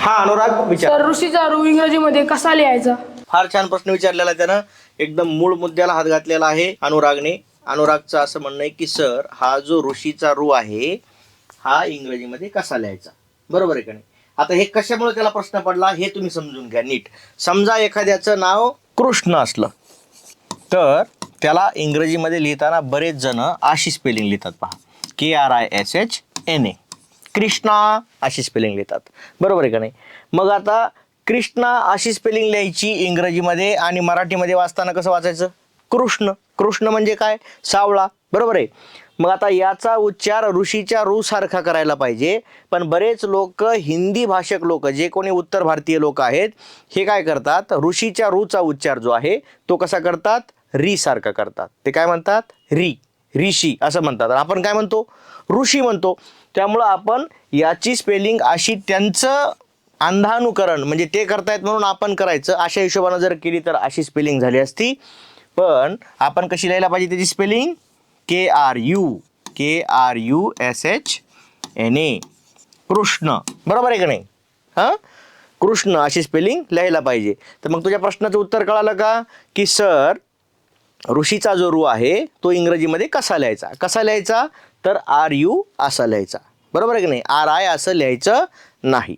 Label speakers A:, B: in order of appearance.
A: हा अनुराग विचार.
B: सर ऋषीचा रू इंग्रजीमध्ये कसा लिहायचा?
A: फार छान प्रश्न विचारलेला आहे त्यानं. एकदम मूळ मुद्द्याला हात घातलेला आहे अनुरागने. अनुरागचं असं म्हणणं आहे की सर हा जो ऋषीचा रू आहे हा इंग्रजीमध्ये कसा लिहायचा. बरोबर आहे का नाही. आता हे कशामुळे त्याला प्रश्न पडला हे तुम्ही समजून घ्या नीट. समजा एखाद्याचं नाव कृष्ण असलं तर त्याला इंग्रजीमध्ये लिहिताना बरेच जण अशी स्पेलिंग लिहितात पहा. KRISHNA कृष्णा अशी स्पेलिंग लिहितात. बरोबर आहे का नाही. मग आता कृष्णा अशी स्पेलिंग लिहायची इंग्रजीमध्ये आणि मराठीमध्ये वाचताना कसं वाचायचं कृष्ण. कृष्ण म्हणजे काय सावळा. बरोबर आहे. मग आता याचा उच्चार ऋषीच्या रू सारखा करायला पाहिजे. पण बरेच लोक हिंदी भाषक लोक जे कोणी उत्तर भारतीय लोक आहेत हे काय करतात ऋषीच्या रूचा उच्चार जो आहे तो कसा करतात री सारखा करतात. ते काय म्हणतात री ऋषी असं म्हणतात. आपण काय म्हणतो ऋषी म्हणतो. त्यामुळं आपण याची स्पेलिंग अशी त्यांचं अंधानुकरण म्हणजे ते करतायत म्हणून आपण करायचं अशा हिशोबानं जर केली तर अशी स्पेलिंग झाली असती. पण आपण कशी लिहायला पाहिजे त्याची स्पेलिंग KRUSHNA कृष्ण. बरोबर आहे का नाही. हां कृष्ण अशी स्पेलिंग लिहायला पाहिजे. तर मग तुझ्या प्रश्नाचं उत्तर कळालं का की सर ऋषीचा जो रू आहे तो इंग्रजीमध्ये कसा लिहायचा. कसा लिहायचा तर RU असा लिहायचा. बरोबर आहे की नाही. RI असं लिहायचं नाही.